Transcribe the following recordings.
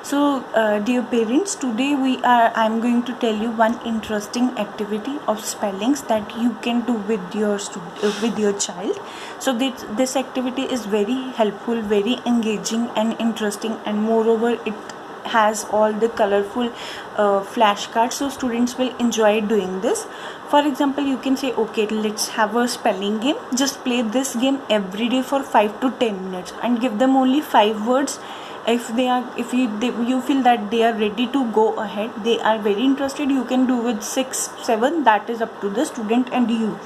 So, dear parents, today I'm going to tell you one interesting activity of spellings that you can do with your child. So this activity is very helpful, very engaging and interesting, and moreover it has all the colorful flashcards, so students will enjoy doing this. For example, you can say, okay, let's have a spelling game. Just play this game every day for 5 to 10 minutes and give them only 5 words. If you feel that they are ready to go ahead, they are very interested, you can do with 6 7, that is up to the student and you.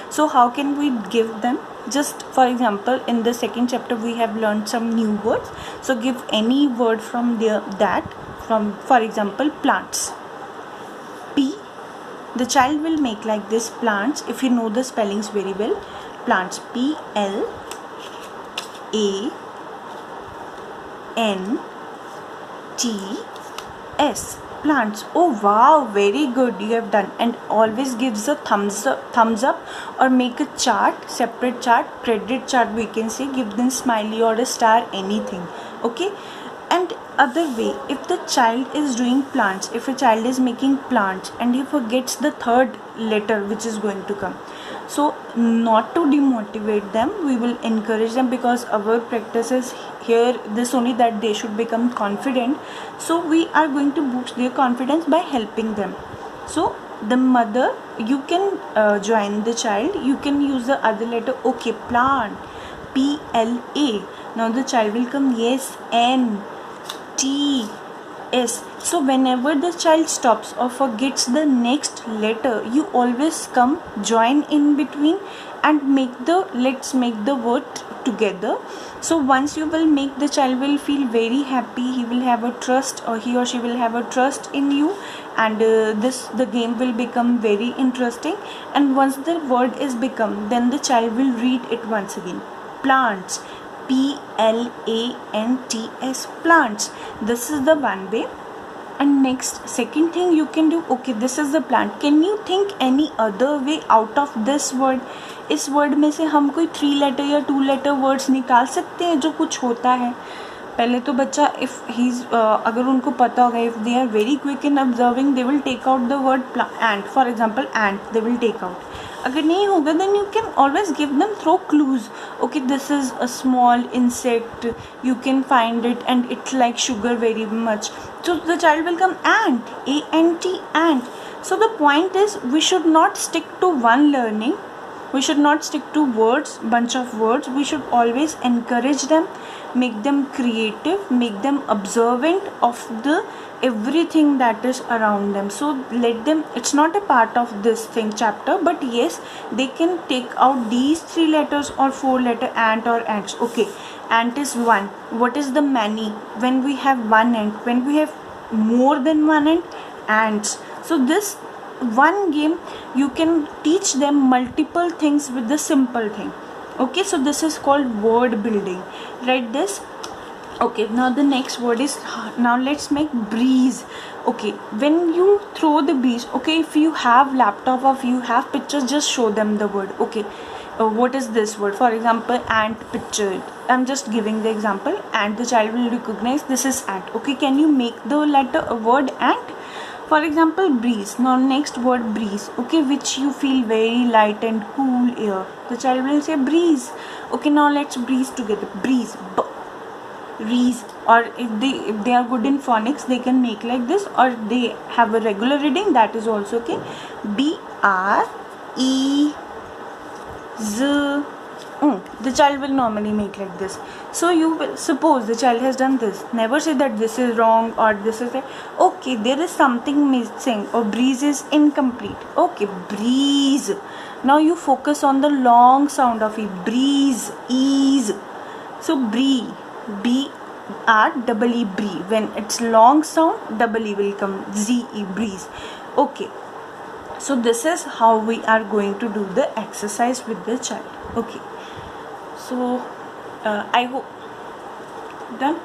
So how can we give them? Just for example, in the second chapter we have learned some new words, so give any word from for example, plants. P, the child will make like this, plants. If you know the spellings very well, plants, PLANTS, plants. Oh wow, very good, you have done. And always gives a thumbs up, or make a chart, separate chart, credit chart we can say, give them smiley or a star, anything. Okay. And other way, if the child is doing plants, if a child is making plants and he forgets the third letter which is going to come, so not to demotivate them, we will encourage them, because our practice is here this only, that they should become confident. So we are going to boost their confidence by helping them. So the mother, you can join the child, you can use the other letter. Okay, plant, PLA. Now the child will come, yes, NTS. So whenever the child stops or forgets the next letter, you always come, join in between and let's make the word together. So once you will make, the child will feel very happy, he will have a trust, or he or she will have a trust in you, and the game will become very interesting. And once the word is become, then the child will read it once again. Plants, PLANTS, plants. This is the one way. And next, second thing you can do, okay, this is the plant. Can you think any other way out of this word? इस word में से हम कोई 3 letter या 2 letter words निकाल सकते हैं जो कुछ होता है? पहले तो बच्चा अगर उनको पता होगा, if they are very quick in observing, they will take out the word ant, for example ant, they will take out. अगर नहीं होगा, then you can always give them through clues. Okay, this is a small insect, you can find it and it's like sugar very much. So the child will come, ant, ANT, ant. So the point is, we should not stick to one learning. We should not stick to words, bunch of words. We should always encourage them, make them creative, make them observant of the everything that is around them. So let them, it's not a part of this chapter, but yes, they can take out these 3 letters or 4 letter, ant or ants. Okay, ant is one. What is the many? When we have one ant, when we have more than one ant, ants. So this one game, you can teach them multiple things with the simple thing. Okay, so this is called word building. Write this. Okay, now the next word is, now let's make breeze. Okay, when you throw the breeze, okay, if you have laptop or if you have pictures, just show them the word. Okay, what is this word? For example, ant, picture. I'm just giving the example, and the child will recognize this is ant. Okay, can you make the word ant? For example, breeze. Now next word, breeze. Okay, which you feel very light and cool air. The child will say breeze. Okay, now let's breeze together. Breeze, breeze. Or if they are good in phonics, they can make like this, or they have a regular reading, that is also okay. BREZ. The child will normally make like this. So you will suppose the child has done this. Never say that this is wrong or this is okay, there is something missing, or breeze is incomplete. Okay, breeze. Now you focus on the long sound of it. Breeze, ease. So bree, BREE, bree. When it's long sound, double E will come, ZE, breeze. Okay, so this is how we are going to do the exercise with the child. Okay, so I hope done.